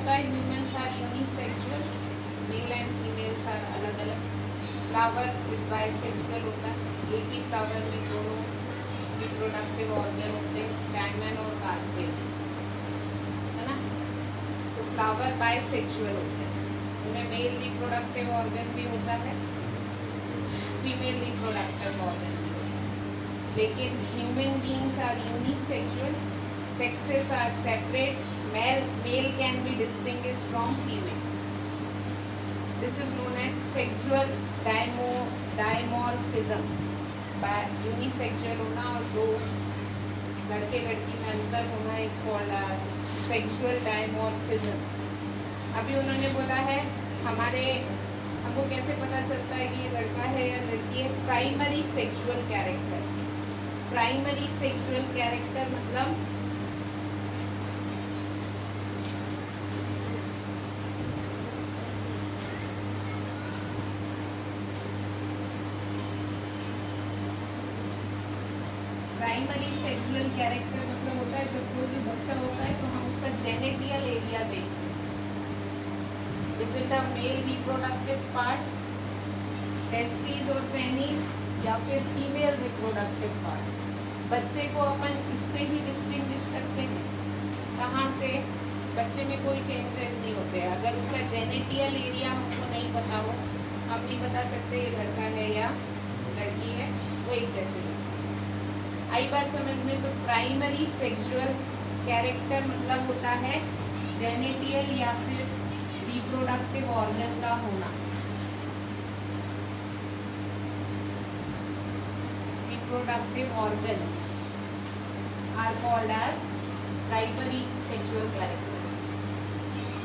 होता है humans are unisexual, male and females are अलग अलग। फ्लावर इज बाइसेक्सुअल होता है, एक ही फ्लावर में दोनों रिप्रोडक्टिव ऑर्गन होते हैं, स्टैमेन और कार्पेल, है ना। तो फ्लावर बाइसेक्सुअल होते हैं, उनमें मेल रिप्रोडक्टिव ऑर्गन भी होता है, फीमेल रिप्रोडक्टिव ऑर्गन भी होता है। लेकिन human beings are unisexual, sexes are separate, male can be distinguished from female. This is known as sexual dimorphism. Unisexual होना और दो लड़के लड़की में अंतर होना is called as sexual dimorphism. अभी उन्होंने बोला है हमको कैसे पता चलता है कि ये लड़का है या लड़की है? Primary sexual character. Primary sexual character मतलब प्राइमरी सेक्सुअल कैरेक्टर मतलब होता है जब कोई भी बच्चा होता है तो हम उसका जेनेटियल एरिया देखते हैं। Is it a male reproductive part, testis और पेनिस, या फिर फीमेल रिप्रोडक्टिव पार्ट? बच्चे को अपन इससे ही डिस्टिंग्विश करते हैं। कहाँ से? बच्चे में कोई चेंजेस नहीं होते। अगर उसका जेनेटियल एरिया हमको नहीं पता हो, हम नहीं बता सकते ये लड़का है या लड़की है, वो एक जैसे लगते हैं। आई बात समझ में? तो प्राइमरी सेक्सुअल कैरेक्टर मतलब होता है जेनेटियल या फिर रिप्रोडक्टिव ऑर्गन का होना। Reproductive organs are called as primary sexual character.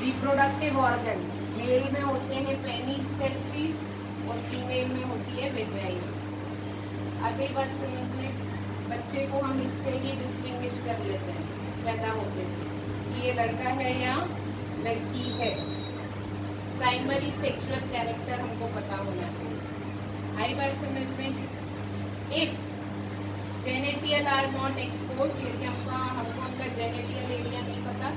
Reproductive organ male में होते हैं पेनिस, टेस्टिस, और फीमेल में होती है वेजाइना। आगे बात समझ में? बच्चे को हम इससे ही डिस्टिंग्विश कर लेते हैं पैदा होते से कि ये लड़का है या लड़की है। प्राइमरी सेक्सुअल कैरेक्टर हमको पता होना चाहिए। आई बात समझ में? इफ जेनेटियल आर नॉट एक्सपोज, यदि हमको उनका जेनेटियल एरिया नहीं पता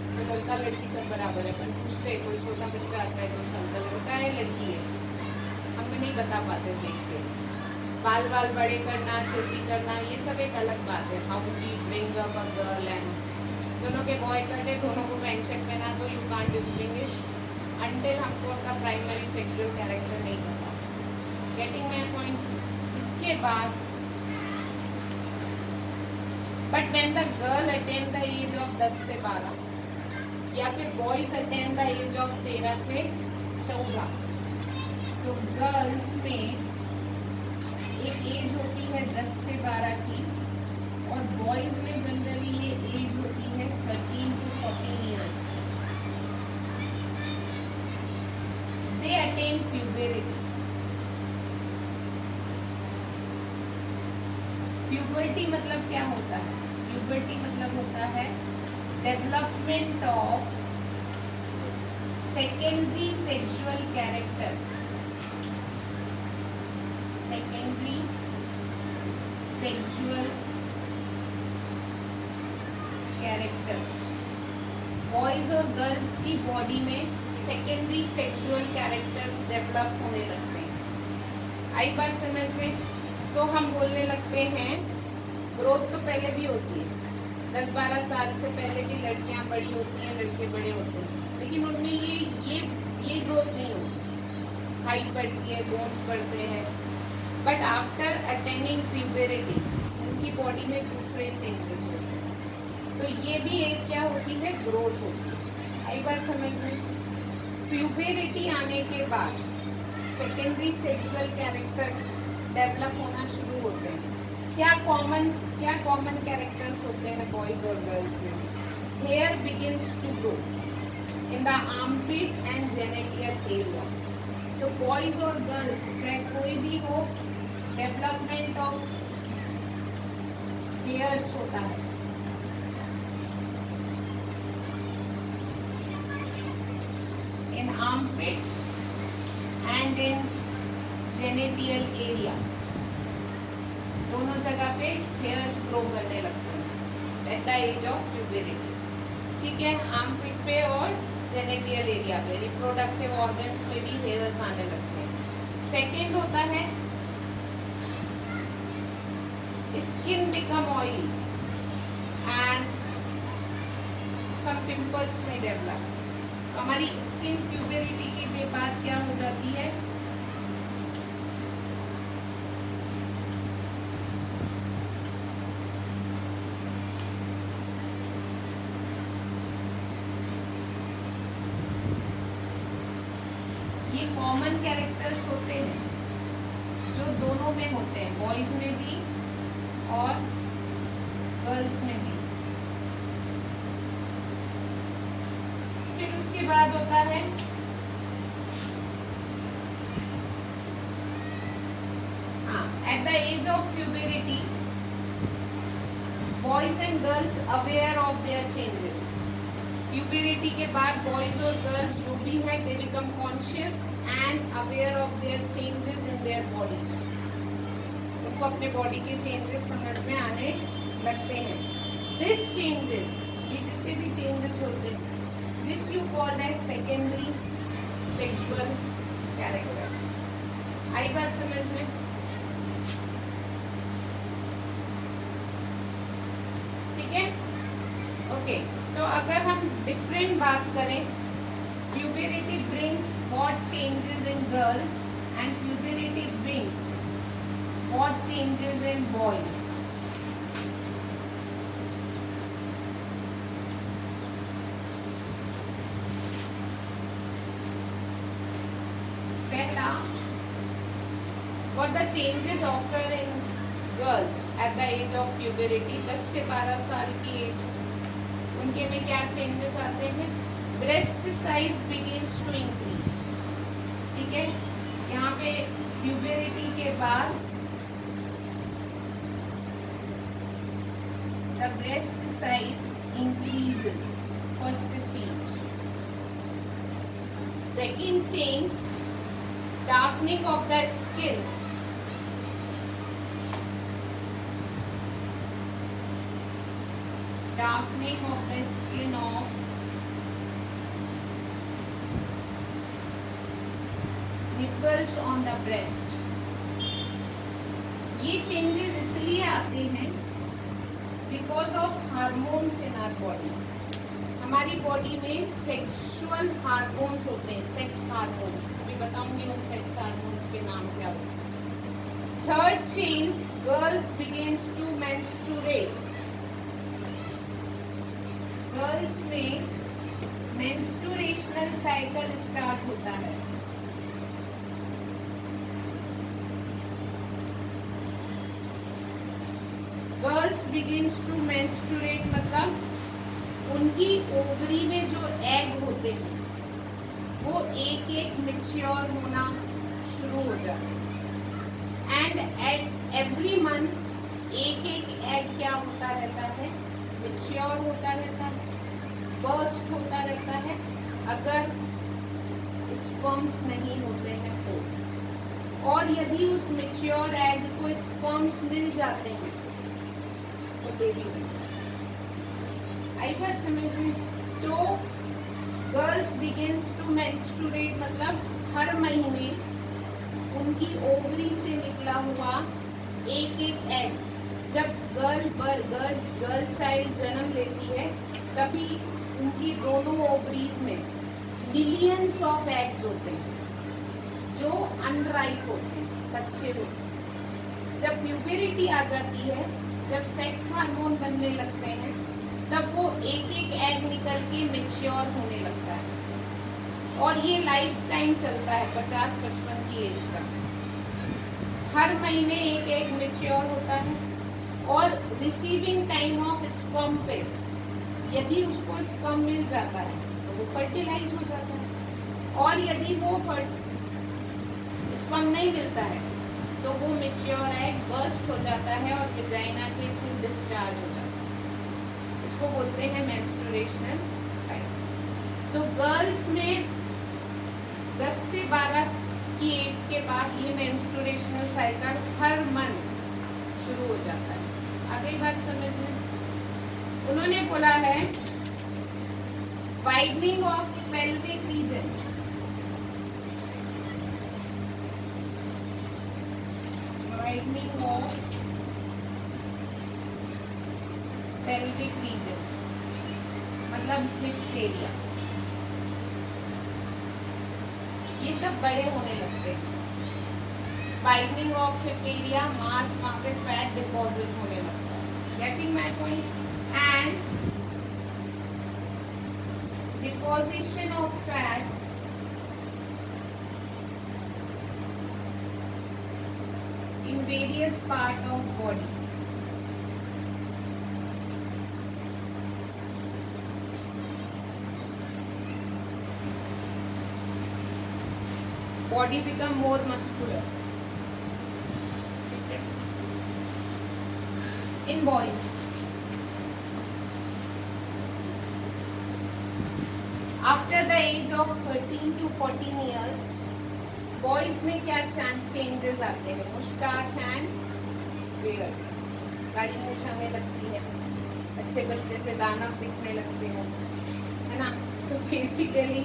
तो लड़का लड़की सब बराबर है। पर पूछते कोई छोटा बच्चा आता है तो सबका लड़का है लड़की है, हम नहीं बता पाते देख के। बाल बड़े करना, छोटी करना, ये सब एक अलग बात है। How we bring up a girl and दोनों के बॉय कटे, दोनों को पैंट शर्ट पहना, तो यू कांट डिस्टिंग्विश अंटिल हमको उनका प्राइमरी सेक्सुअल कैरेक्टर नहीं पता। Getting my point? इसके बाद but when the girl attain the age of 10 से 12 या फिर boys attain the age of 13 से 14, तो गर्ल्स में एक एज होती है 10 से 12 की, और बॉयज में जनरली ये एज होती है 13 to 14 years. They attain puberty. Puberty मतलब क्या होता है? प्यूबर्टी मतलब होता है development of secondary sexual character. Secondary sexual characters. Boys और गर्ल्स की बॉडी में सेकेंडरी सेक्सुअल कैरेक्टर्स डेवलप होने लगते हैं। आई बात समझ में? तो हम बोलने लगते हैं ग्रोथ तो पहले भी होती है, 10-12 साल से पहले भी लड़कियां बड़ी होती हैं, लड़के बड़े होते हैं, लेकिन उनमें ये ग्रोथ नहीं होती। हाइट बढ़ती है, बोन्स बढ़ते हैं, बट आफ्टर अटेनिंग प्यूबरिटी उनकी बॉडी में दूसरे चेंजेस होते हैं। तो ये भी एक क्या होती है? ग्रोथ होती है। आई बात समझ में? प्यूबरिटी आने के बाद सेकेंडरी सेक्सुअल कैरेक्टर्स डेवलप होना शुरू होते हैं। क्या कॉमन कैरेक्टर्स होते हैं बॉयज और गर्ल्स में? Hair begins to grow in the armpit and genital area. तो बॉयज और गर्ल्स चाहे कोई भी हो, डेवलपमेंट ऑफ हेयर्स होता है। In armpits and in genital area, दोनों जगह पे हेयर्स ग्रो करने लगते हैं at the age of puberty. ठीक है, आर्मपिट पे और जेनिटल एरिया पे, रिप्रोडक्टिव ऑर्गन्स में भी हेयर्स आने लगते हैं। सेकेंड होता है skin become oily and some pimples में डेवलप। हमारी स्किन प्यूबरिटी के बाद क्या हो जाती है, ये कॉमन कैरेक्टर्स होते हैं जो दोनों में होते हैं, बॉयज में भी और गर्ल्स में भी। फिर उसके बाद होता है at the age of puberty boys and girls aware of their changes. Puberty के बाद बॉयज और गर्ल्स जो भी है they become conscious and aware of their changes in their bodies. उनको अपने बॉडी के चेंजेस समझ में आने लगते हैं। दिस चेंजेस, ये जितने भी चेंजेस होते हैं, this you called as secondary sexual characters. आई बात समझ में? ठीक है, ओके। तो अगर हम डिफरेंट बात करें, puberty brings what changes in girls and puberty brings what changes in boys. पहला, what the changes occur in girls at the age of puberty. 10 से 12 साल की एज, उनके में क्या चेंजेस आते हैं? Breast size begins to increase. ठीक है, यहाँ पे प्यूबरिटी के बाद the breast size increases, first change. Second change, darkening of the skins. Darkening of the skin of nipples on the breast। ये चेंजेस इसलिए आते हैं because of hormones in our body. हमारी बॉडी में सेक्सुअल हार्मोन्स होते हैं, sex hormones. अभी बताऊंगी उन सेक्स हार्मोन्स के नाम क्या होते हैं। Third change, girls begins to menstruate. Girls में मेंस्ट्रुएशनल साइकिल स्टार्ट होता है। गर्ल्स बिगिंस टू मेंस्ट्रुएट मतलब उनकी ओवरी में जो एग होते हैं वो एक एक मैच्योर होना शुरू हो जाता है। एंड एट एवरी मंथ एक एक एग क्या होता रहता है? मैच्योर होता रहता है, बर्स्ट होता रहता है। अगर स्पर्म्स नहीं होते हैं तो, और यदि उस मैच्योर एग को स्पर्म्स मिल जाते हैं तो बेबी बनता है। आई बात समझ में? तो गर्ल्स बिगिंस टू मेंस्ट्रुएट मतलब हर महीने उनकी ओवरी से निकला हुआ एक एक एग, जब गर्ल चाइल्ड जन्म लेती है तभी उनकी दोनों ओवरीज में मिलियंस ऑफ एग्स होते हैं जो अनराइप होते हैं, कच्चे होते हैं। जब प्यूबरिटी आ जाती है, जब सेक्स हार्मोन बनने लगते हैं, तब वो एक एक एग निकल के मैच्योर होने लगता है। और ये लाइफ टाइम चलता है, 50-55 की एज तक। हर महीने एक एग मैच्योर होता है। और रिसीविंग टाइम ऑफ स्पर्म पे यदि उसको स्पर्म मिल जाता है तो वो फर्टिलाइज हो जाता है, और यदि वो स्पर्म नहीं मिलता है तो वो मैच्योर एग बर्स्ट हो जाता है और विजाइना के थ्रू डिस्चार्ज हो जाता है। इसको बोलते हैं मेंस्ट्रुएशनल साइकिल। तो गर्ल्स में 10 से 12 की एज के बाद ये मेंस्ट्रुएशनल साइकिल हर मंथ शुरू हो जाता है। आगे बात समझ में? उन्होंने बोला है widening of pelvic region, widening of pelvic region मतलब हिप्स एरिया, ये सब बड़े होने लगते हैं। वाइडनिंग ऑफ हिप एरिया, मास वहां पे फैट डिपॉजिट होने लगता है। Getting my point? And deposition of fat in various part of body, body become more muscular in boys. After the age of 13 to 14 years, boys में क्या changes आते हैं? मुस्टाच and beard, गाड़ी मूछ आने लगती है, अच्छे बच्चे से दानव दिखने लगते हो, है ना? तो basically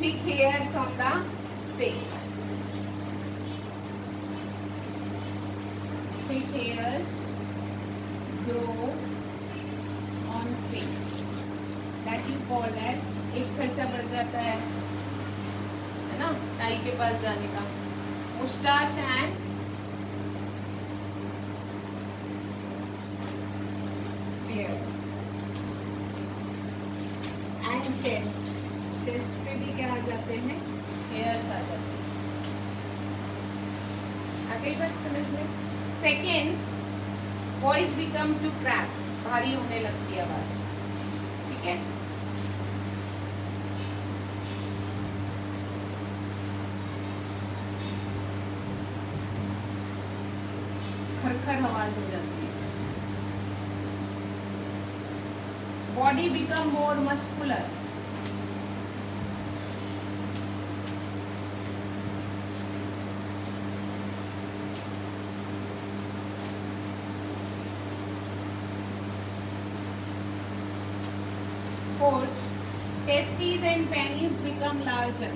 thick hairs on the face, thick hairs grow on face, that you call as, एक खर्चा बढ़ जाता है ना टाई के पास जाने का, moustache and beard and chest, chest पे भी क्या आ जाते हैं? हेयर्स आ जाते हैं। आ गई बात समझ में? Second, voice become to crack, भारी होने लगती है आवाज, ठीक है? खरखर आवाज हो जाती है। Body become more muscular, fourth, testes and penis become larger,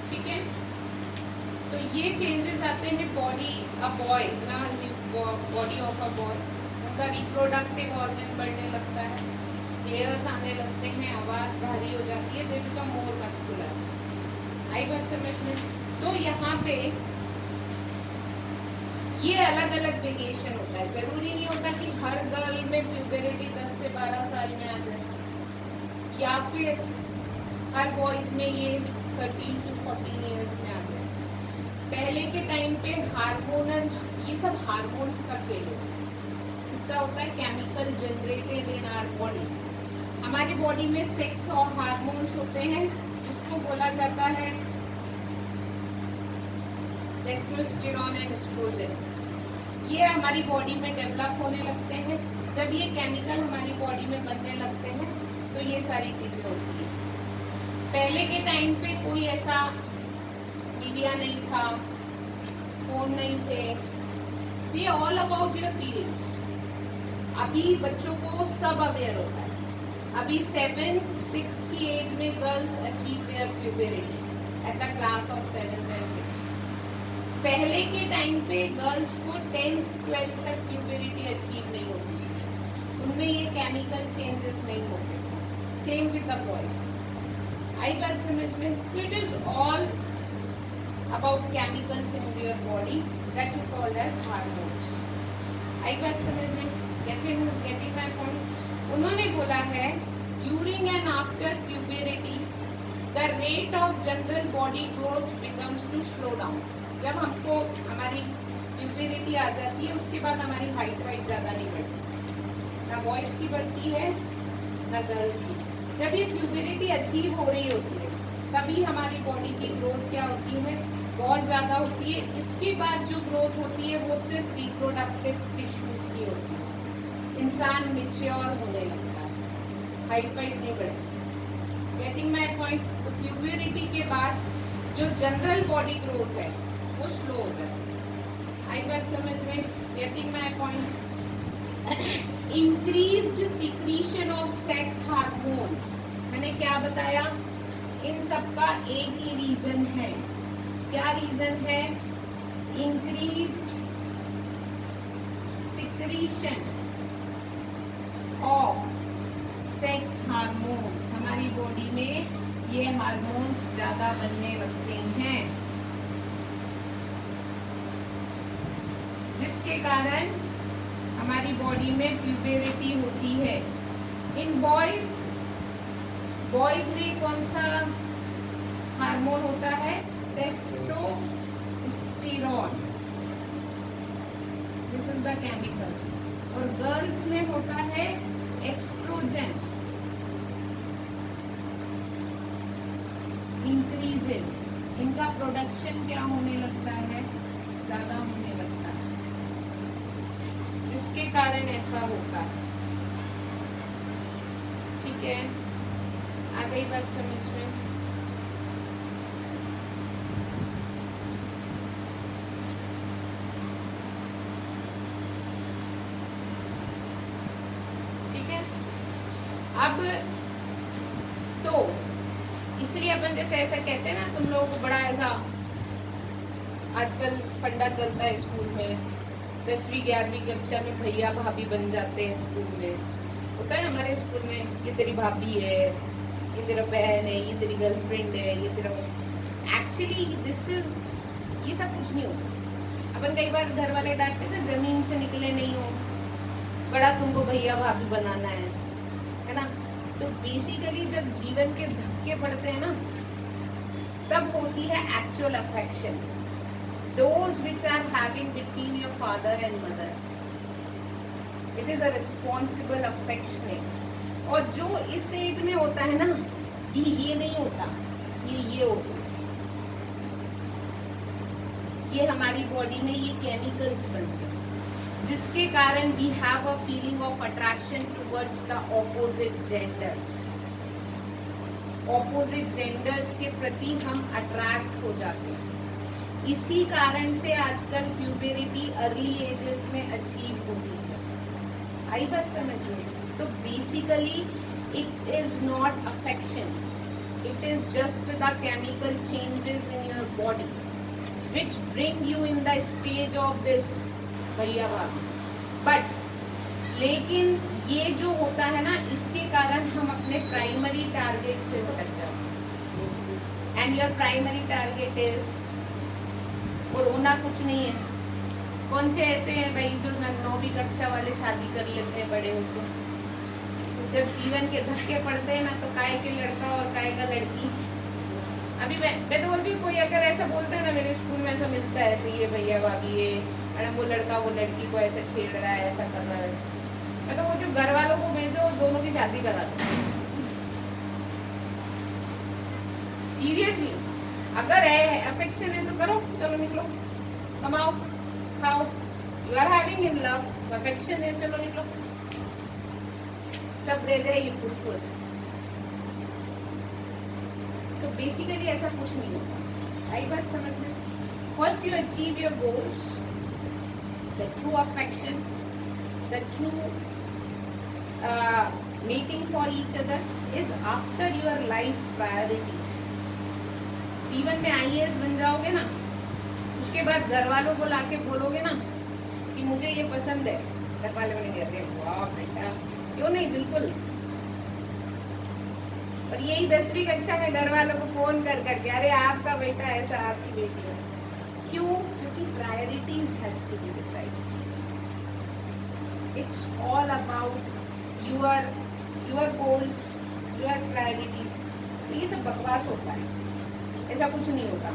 ठीक है? तो ये चेंजेस आते हैं बॉडी अ बॉय ना, बॉडी ऑफ अ बॉय, उनका रिप्रोडक्टिव ऑर्गन बढ़ने लगता है, हेयर्स आने लगते हैं, आवाज भारी हो जाती है, दे बिकम मोर मस्कुलर। आई बात समझ में? तो यहाँ पे ये अलग अलग वेरिएशन होता है, जरूरी नहीं होता कि हर गर्ल में प्यूबरिटी 10 से 12 साल में आ जाए, या फिर हर बॉयज में ये 13 to 14 ईयर्स में आ जाए। पहले के टाइम पे हार्मोनल, ये सब हार्मोन्स का खेल होता है, इसका होता है chemical generated in our body. हमारी बॉडी में सेक्स और हार्मोन्स होते हैं, जिसको बोला जाता है टेस्टोस्टेरोन एंड एस्ट्रोजन। ये हमारी बॉडी में डेवलप होने लगते हैं। जब ये केमिकल हमारी बॉडी में बनने लगते हैं तो ये सारी चीजें होती है। पहले के टाइम पे कोई ऐसा मीडिया नहीं था, फोन नहीं थे, we all about your feelings. अभी बच्चों को सब अवेयर होता है। अभी 7th-6th की एज में girls achieve their puberty at the class of 7th and 6th। पहले के टाइम पे गर्ल्स को 10th-12th तक प्यूबरिटी अचीव नहीं होती, उनमें ये केमिकल चेंजेस नहीं होते। Same with the boys. आई बात समझ में? It is all about chemicals in your body that you called as hormones. आई बात समझ में? Getting my point? उन्होंने बोला है during and after puberty the rate of general body growth becomes to slow down. जब हमको हमारी प्यूबरिटी आ जाती है उसके बाद हमारी हाइट वाइट ज़्यादा नहीं बढ़ती, ना बॉयज़ की बढ़ती है ना गर्ल्स की। जब ये प्यूबरिटी अचीव हो रही होती है तभी हमारी बॉडी की ग्रोथ क्या होती है, बहुत ज़्यादा होती है। इसके बाद जो ग्रोथ होती है वो सिर्फ रिप्रोडक्टिव टिश्यूज़ की होती है। इंसान मेच्योर होने लगता है, हाइट वाइट नहीं बढ़े। Getting my point. तो प्यूबरिटी के बाद जो जनरल बॉडी ग्रोथ है वो स्लो हो जाती है। आई बात समझ में? Getting my point. Increased secretion of sex hormone, मैंने क्या बताया, इन सब का एक ही रीजन है। क्या रीजन है? Increased secretion of sex hormones. हमारी बॉडी में ये हार्मोन्स ज्यादा बनने लगते हैं, जिसके कारण हमारी बॉडी में प्यूबरिटी होती है। इन बॉयज में कौन सा हार्मोन होता है? Testosterone. This is the chemical. और गर्ल्स में होता है एस्ट्रोजन। इंक्रीजेस, इनका प्रोडक्शन क्या होने लगता है? ज्यादा होने लगता है, जिसके कारण ऐसा होता है। ठीक है, आ गई बात समझ में? ठीक है। अब तो इसलिए अपन जैसे ऐसा कहते हैं ना, तुम लोगों को बड़ा ऐसा आजकल फंडा चलता है स्कूल में, 10वीं 11वीं कक्षा में भैया भाभी बन जाते हैं। स्कूल में होता है, हमारे स्कूल में, ये तेरी भाभी है, ये तेरा बहन है, ये तेरी गर्लफ्रेंड है, ये तेरा। एक्चुअली दिस इज, ये सब कुछ नहीं होता। अपन कई बार घर वाले डांटते थे, जमीन से निकले नहीं हो, बड़ा तुमको भैया भाभी बनाना है ना। तो बेसिकली जब जीवन के धक्के पड़ते हैं ना, तब होती है actual affection, those which are having between your father and mother. It is a responsible affection. और जो इस एज में होता है ना, ये नहीं होता, ये होता, ये हमारी बॉडी में ये केमिकल्स बनते हैं, जिसके कारण we have a feeling of attraction towards the opposite genders. Opposite genders के प्रति हम अट्रैक्ट हो जाते हैं। इसी कारण से आजकल प्यूबरिटी अर्ली एजेस में अचीव होती है। आई बात समझ में? तो basically it is not affection, it is just the chemical changes in your body which bring you in the stage of this भैया भाभी। बट लेकिन ये जो होता है ना, इसके कारण हम अपने प्राइमरी टारगेट से भटक जाते हैं। And your primary target is, और होना कुछ नहीं है। कौन से ऐसे हैं भाई जो 9वीं कक्षा वाले शादी कर लेते हैं बड़े होकर? जब जीवन के धक्के पड़ते हैं ना, तो काय के लड़का और काय का लड़की। अभी मैं तो बोलती हूँ, कोई अगर ऐसा बोलता है ना, मेरे स्कूल में ऐसा मिलता है, ऐसे ये भैया भाभी, ये मैडम, वो लड़का वो लड़की को ऐसे छेड़ रहा है, ऐसा कर रहा है, मैं तो बोलती हूँ घर वालों को भेजो, दोनों की शादी करा दो। सीरियसली, अगर है अफेक्शन है तो करो, चलो निकलो, कमाओ, खाओ। You are having in love, affection है, चलो निकलो, सब रह जाएगी कुछ। तो बेसिकली ऐसा कुछ नहीं होता। आई बात समझ में? First you achieve your goals, the true affection, the true meeting for each other is after your life priorities. जीवन में IAS बन जाओगे ना, उसके बाद घर वालों को लाके बोलोगे ना कि मुझे ये पसंद है, घर वाले बोलेंगे अरे वाह बेटा, क्यों नहीं, बिल्कुल। और यही 10वीं कक्षा में घर वालों को फोन कर करके, अरे आपका बेटा ऐसा, आपकी बेटी है। क्यों? क्योंकि priorities has to be decided. It's all about your goals, your priorities. तो ये सब बकवास होता है, ऐसा कुछ नहीं होता।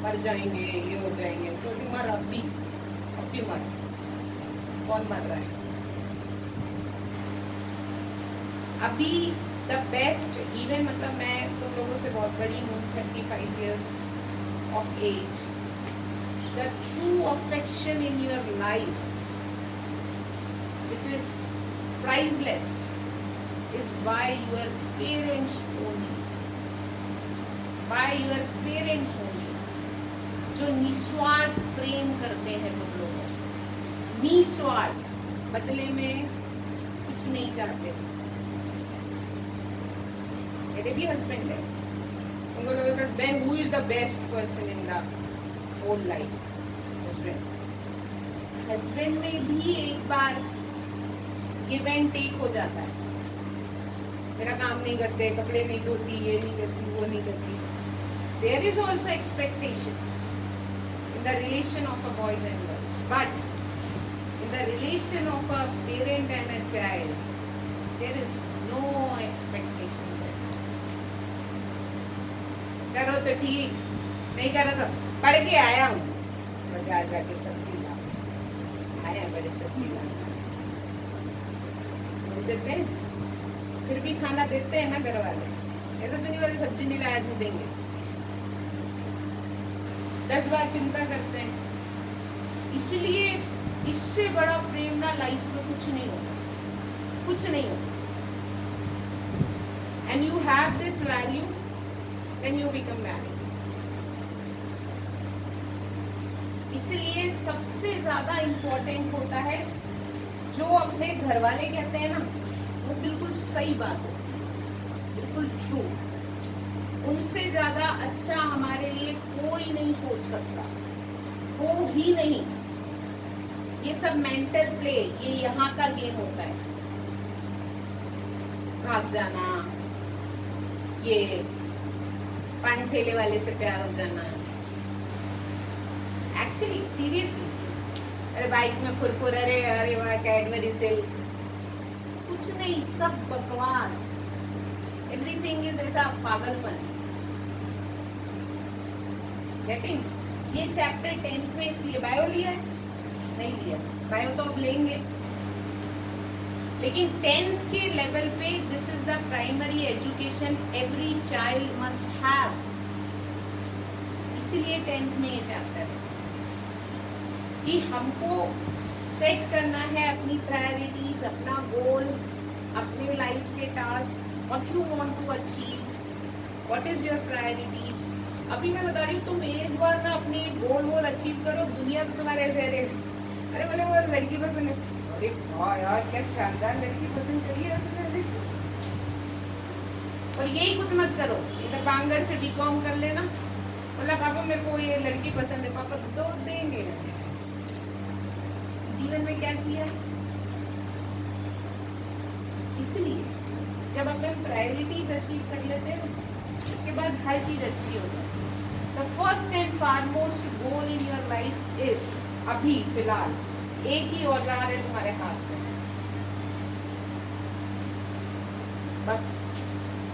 मर जाएंगे, ये हो जाएंगे, तो मर, अब भी मर। कौन मर रहा है अभी? द बेस्ट, इवन मतलब मैं तुम लोगों से बहुत बड़ी हूँ, 35 years of age. The true affection in your life, which is priceless is by your parents only, by your parents only, जो निस्वार्थ प्रेम करते हैं तुम लोगों से, निस्वार्थ, बदले में कुछ नहीं चाहते। मेरे भी हस्बैंड है, उनको लगता है who is the best person in the whole life, husband में भी एक बार गिव एंड टेक हो जाता है। मेरा काम नहीं करते, कपड़े नहीं धोती, ये नहीं करती, वो नहीं करती। There is also expectations in the relation of a boys and girls, but in the relation of a parent and a child there is no expectations. करो तो ठीक, नहीं करो तो पढ़ के आया हूँ, बाजार जाके सब्जी ला आया, बड़े सब्जी ला देते हैं, फिर भी खाना देते हैं ना घर वाले। ऐसा तो नहीं वाले सब्जी नहीं लाया नहीं देंगे, 10 बार चिंता करते हैं। इसलिए इससे बड़ा प्रेम ना लाइफ में कुछ नहीं होगा, कुछ नहीं होगा। And you have this value when you become married. इसलिए सबसे ज्यादा इम्पोर्टेंट होता है जो अपने घर वाले कहते हैं ना, वो बिल्कुल सही बात है, बिल्कुल ट्रू। उनसे ज्यादा अच्छा हमारे लिए कोई नहीं सोच सकता, हो ही नहीं। ये सब मेंटल प्ले, ये यहाँ का गेम होता है, भाग जाना, ये पान ठेले वाले से प्यार हो जाना। एक्चुअली सीरियसली, अरे बाइक में फुरफुर, अरे वहाँ कैडबरी सिल्क, कुछ नहीं, सब बकवास। एवरीथिंग इज ऐसा पागलपन। गेटिंग? ये चैप्टर 10th में इसलिए बायो लिया है, नहीं लिया बायो तो अब लेंगे, लेकिन 10th के लेवल पे this is the primary education every child must have. इसीलिए 10th में ये चैप्टर है कि हमको सेट करना है अपनी प्रायोरिटीज, अपना गोल, अपने लाइफ के task, what you want to achieve, what is your priorities. अभी मैं बता रही हूँ, तुम एक बार ना अपने गोल वोल अचीव करो, दुनिया तो तुम्हारे ऐसे अरे बोले वो लड़की पसंद है, अरे वाह यार क्या शानदार लड़की पसंद करिए। और यही कुछ मत करो, इधर बांगड़ से बीकॉम कर लेना, बोला पापा मेरे को ये लड़की पसंद है, पापा दो देंगे। जीवन में क्या किया? इसलिए जब अपन प्रायोरिटीज अचीव कर लेते हैं, उसके बाद हर चीज अच्छी हो जाती है। The first and foremost goal in your life is, अभी फिलहाल एक ही औजार है तुम्हारे हाथ में, बस,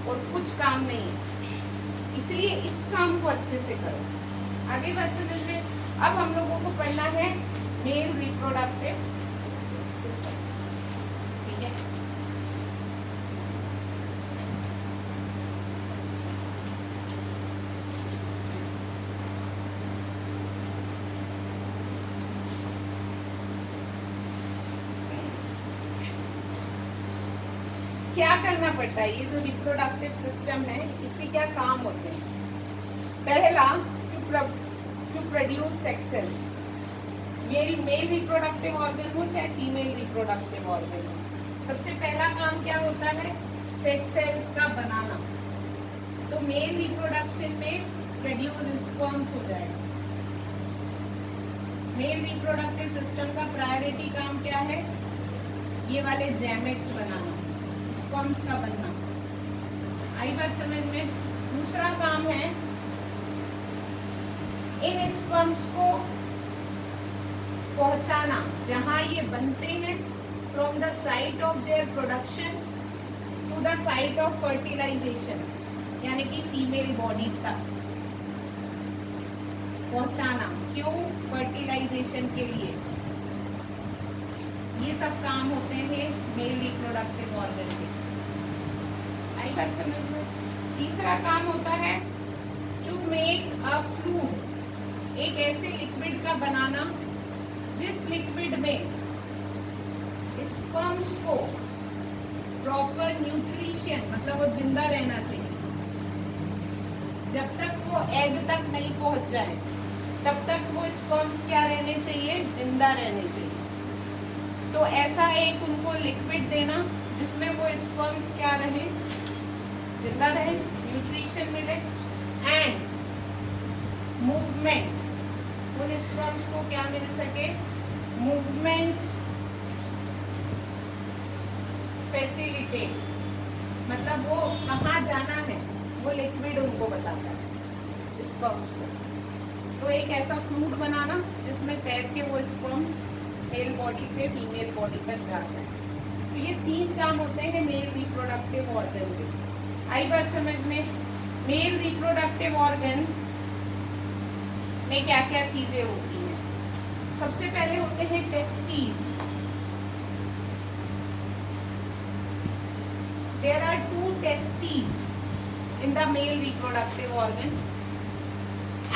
और कुछ काम नहीं है। इसलिए इस काम को अच्छे से करो। आगे बात समझ में। अब हम लोगों को पढ़ना है मेल रिप्रोडक्टिव सिस्टम, ठीक है? क्या करना पड़ता है? ये जो रिप्रोडक्टिव सिस्टम है, इसके क्या काम होते हैं? पहला, to produce sex cells. Male reproductive organ हो चाहे फीमेल रिप्रोडक्टिव ऑर्गन हो, सबसे पहला काम क्या होता है? सेक्स सेल्स का बनाना। तो मेल रिप्रोडक्शन में प्रोड्यूस स्पर्म्स हो जाएगा। मेल रिप्रोडक्टिव सिस्टम का प्रायोरिटी काम क्या है? ये वाले जैमेट्स बनाना, स्पर्म्स का बनना। आई बात समझ में? दूसरा काम है इन स्पर्म्स को पहुंचाना जहां ये बनते हैं, from the site of their production to the site of fertilisation, यानी कि फीमेल बॉडी तक पहुंचाना। क्यों? फर्टिलाइजेशन के लिए। ये सब काम होते हैं मेल रिप्रोडक्टिव ऑर्गन के। आई बात समझ में? तीसरा काम होता है टू मेक अ फ्लूइड, एक ऐसे लिक्विड का बनाना जिस लिक्विड में स्पर्म्स को प्रॉपर न्यूट्रिशन, मतलब वो जिंदा रहना चाहिए। जब तक वो एग तक नहीं पहुंच जाए तब तक वो स्पर्म्स क्या रहने चाहिए, जिंदा रहने चाहिए। तो ऐसा एक उनको लिक्विड देना जिसमें वो स्पर्म्स क्या रहे, जिंदा रहे, न्यूट्रिशन मिले, एंड मूवमेंट, उन स्पर्म्स को क्या मिल सके, मूवमेंट फैसिलिटेट, मतलब वो कहाँ जाना है वो लिक्विड उनको बताता है स्पर्म्स को। तो एक ऐसा फ्लूइड बनाना जिसमें तैर के वो स्पर्म्स मेल बॉडी से फीमेल बॉडी तक जा सके। तो ये 3 काम होते हैं मेल रिप्रोडक्टिव ऑर्गन के। आई बात समझ में? मेल रिप्रोडक्टिव ऑर्गन में क्या क्या चीजें होती हैं? सबसे पहले होते हैं testis. There are 2 testes in the male reproductive organ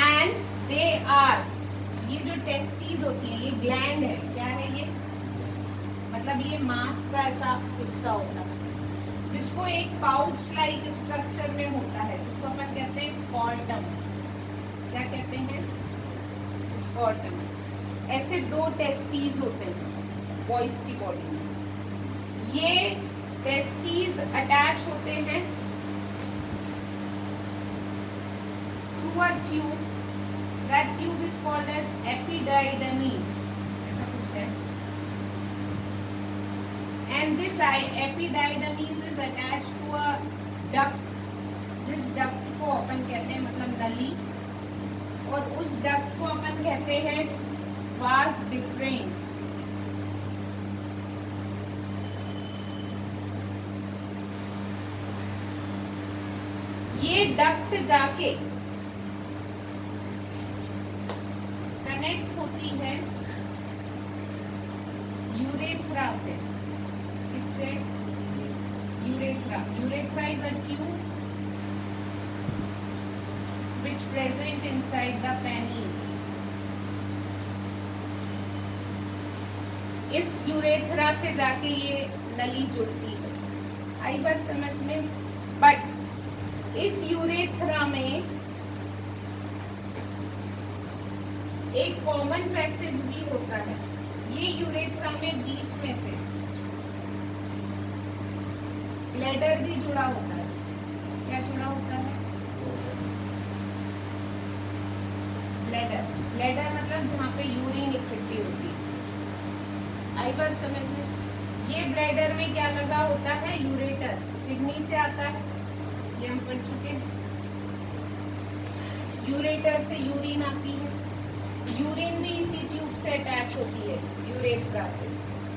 and they are, ये जो टेस्टिस होती है ये ग्लैंड है। क्या है ये? मतलब ये मांस का ऐसा हिस्सा होता है जिसको एक पाउच लाइक स्ट्रक्चर में होता है, जिसको अपन कहते हैं स्कॉर्टम। क्या कहते हैं? स्कॉर्टम। ऐसे 2 टेस्टिस होते हैं बॉयज की बॉडी में। ये टेस्टिस अटैच होते हैं through a tube, that tube is called as epididymis, ऐसा कुछ है। And this epididymis is attached to a duct, जिस डक्ट को अपन कहते हैं मतलब नली, और उस डक्ट को अपन कहते हैं वास डिफरेंस। ये डक्ट जाके कनेक्ट होती है यूरेथ्रा से। इससे urethra is a tube which present inside the penis. इस यूरेथ्रा से जाके ये नली जुड़ती है। आई बात समझ में? बट इस यूरेथ्रा में एक कॉमन पैसेज भी होता है। ये यूरेथ्रा में बीच में से ब्लैडर भी जुड़ा होता है। क्या जुड़ा होता है? ब्लैडर मतलब जहाँ पे यूरिन इकट्ठी होती है। आई बात समझ में? ये ब्लैडर में क्या लगा होता है? यूरेटर। किडनी से आता है, ये हम पढ़ चुके हैं। यूरेटर से यूरिन आती है, यूरिन भी इसी ट्यूब से अटैच होती है यूरेथ्रा से,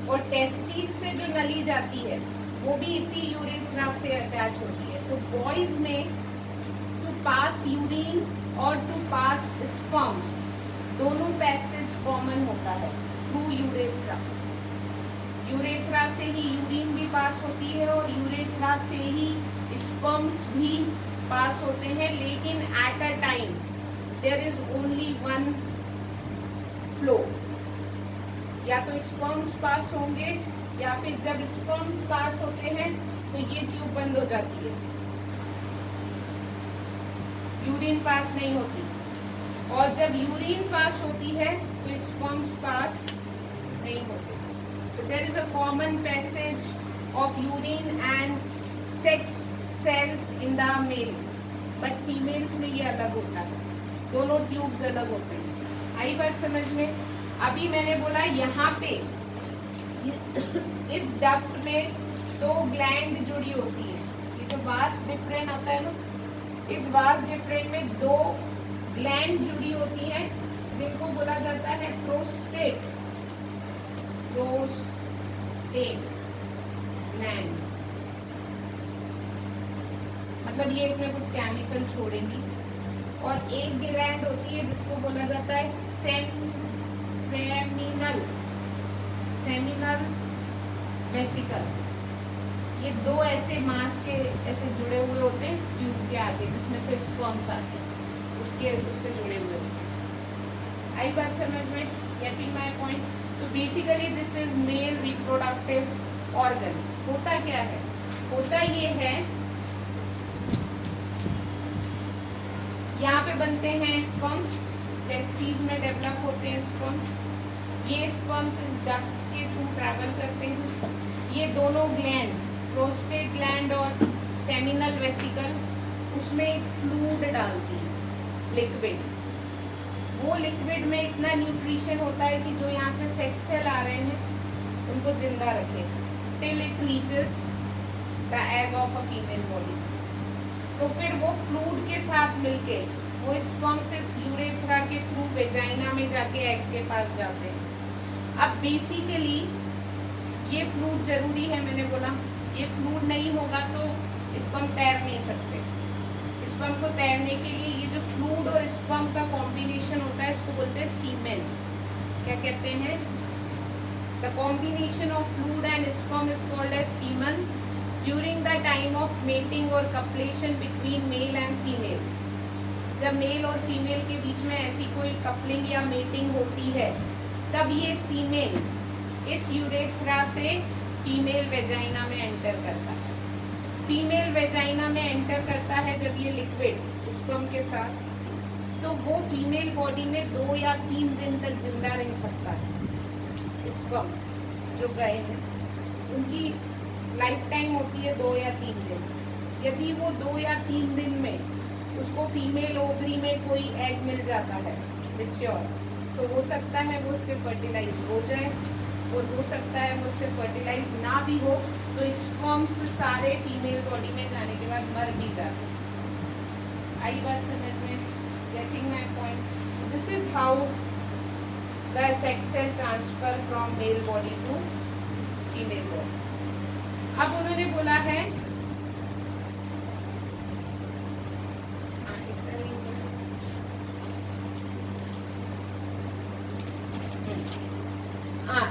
और टेस्टिस से जो नली जाती है वो भी इसी यूरेथ्रा से अटैच होती है। तो बॉयज में टू पास यूरिन और टू पास स्पर्म्स दोनों पैसेज कॉमन होता है थ्रू यूरेथ्रा। यूरेथ्रा से ही यूरिन भी पास होती है और यूरेथ्रा से ही स्पर्म्स भी पास होते हैं, लेकिन at a time there is only one flow. या तो स्पर्म्स पास होंगे या फिर जब स्पर्म्स पास होते हैं तो ये ट्यूब बंद हो जाती है, यूरिन पास नहीं होती, और जब यूरिन पास होती है तो स्पर्म्स पास नहीं होते। तो there is a common passage of urine and sex cells in the male, but females में ये अलग होता है, दोनों ट्यूब्स अलग होते हैं। आई बात समझ में? अभी मैंने बोला यहाँ पे इस डक्ट में 2 ग्लैंड जुड़ी होती है। ये जो वास डिफरेंट होता है ना, इस वास डिफरेंट में 2 ग्लैंड जुड़ी होती है जिनको बोला जाता है प्रोस्टेट ग्लैंड। मतलब ये इसमें कुछ केमिकल छोड़ेगी। और एक ग्लैंड होती है जिसको बोला जाता है सेमिनल वेसिकल। ये 2 ऐसे मांस के ऐसे जुड़े हुए होते हैं इस ट्यूब के आगे, जिसमें से स्पर्म्स आते हैं, उससे जुड़े हुए होते हैं। आई बात समझ में? Getting my point? तो basically this is male reproductive organ. होता क्या है? होता ये है, यहाँ पे बनते हैं स्पर्म्स, टेस्टिस में डेवलप होते हैं स्पर्म्स। ये स्पर्म्स इस डक्ट्स के थ्रू ट्रैवल करते हैं। ये दोनों ग्लैंड, प्रोस्टेट ग्लैंड और सेमिनल वेसिकल, उसमें एक फ्लूइड डालती है, लिक्विड। वो लिक्विड में इतना न्यूट्रिशन होता है कि जो यहाँ से सेक्स सेल आ रहे हैं उनको जिंदा रखे, till it reaches the egg of a female body. तो फिर वो फ्लूइड के साथ मिलके वो स्पर्म्स यूरेथ्रा के थ्रू वेजाइना में जाके एग के पास जाते हैं। अब बेसिकली ये फ्लूइड जरूरी है, मैंने बोला ये फ्लूइड नहीं होगा तो स्पर्म तैर नहीं सकते। स्पर्म को तैरने के लिए ये जो फ्लूइड और स्पर्म का कॉम्बिनेशन होता है इसको बोलते हैं सीमेन। क्या कहते हैं? The combination of fluid and sperm is called as semen during the time of mating और copulation between male and female. जब मेल और फीमेल के बीच में ऐसी कोई कपलिंग या मेटिंग होती है तब ये सीमेन इस यूरेथ्रा से फीमेल वेजाइना में एंटर करता है। फीमेल वेजाइना में एंटर करता है जब ये लिक्विड स्पर्म के साथ, तो वो फीमेल बॉडी में 2 या 3 दिन तक जिंदा रह सकता है। स्पर्म्स जो गए हैं उनकी लाइफ टाइम होती है 2 या 3 दिन। यदि वो 2 या 3 दिन में उसको फीमेल ओवरी में कोई एग मिल जाता है मैच्योर, तो हो सकता है वो उससे फर्टिलाइज हो जाए और हो सकता है वो उससे फर्टिलाइज ना भी हो तो स्पर्म्स सारे फीमेल बॉडी में जाने के बाद मर भी जाते हैं। आई बात समझ में? Getting my point? This is how the sex cell transfer from male body to female body. अब उन्होंने बोला है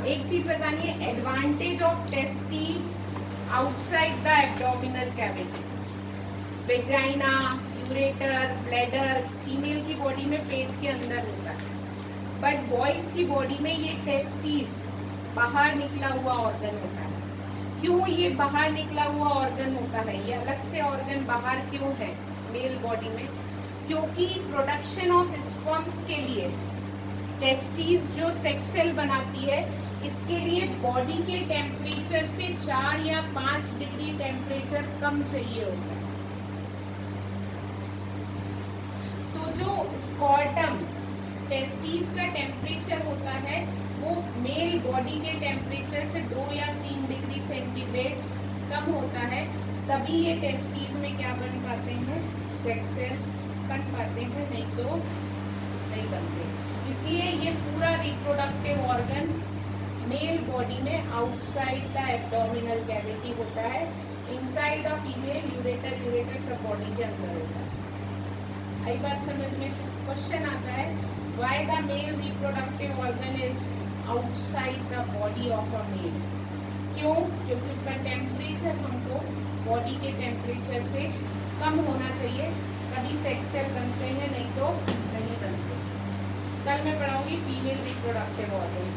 एक चीज बतानी है, advantage of testis outside the abdominal cavity. Vagina, ureter, bladder female की बॉडी में पेट के अंदर होता है, बट बॉयज की बॉडी में ये टेस्टिस बाहर निकला हुआ ऑर्गन होता है। क्यों ये बाहर निकला हुआ ऑर्गन होता है? ये अलग से ऑर्गन बाहर क्यों है मेल बॉडी में? क्योंकि प्रोडक्शन ऑफ स्पर्म्स के लिए टेस्टिस जो सेक्स सेल बनाती है इसके लिए बॉडी के टेम्परेचर से 4 या 5 डिग्री टेम्परेचर कम चाहिए होता है। तो जो स्कॉर्टम टेस्टिस का टेम्परेचर होता है वो मेल बॉडी के टेम्परेचर से 2 या 3 डिग्री सेंटीग्रेड कम होता है, तभी ये टेस्टिस में क्या बन पाते हैं? सेक्स सेल बन पाते हैं, नहीं तो नहीं बनते। इसलिए ये पूरा रिप्रोडक्टिव ऑर्गन मेल बॉडी में आउटसाइड द एब्डोमिनल कैविटी होता है, इनसाइड द फीमेल यूरेटर सब बॉडी के अंदर होता है। आई बात समझ में? क्वेश्चन आता है why the male reproductive organ is outside the body of a male. क्यों? क्योंकि उसका टेम्परेचर हमको बॉडी के टेम्परेचर से कम होना चाहिए, तभी सेक्स सेल बनते हैं, नहीं तो नहीं बनते। कल मैं पढ़ाऊंगी फीमेल रिप्रोडक्टिव ऑर्गन।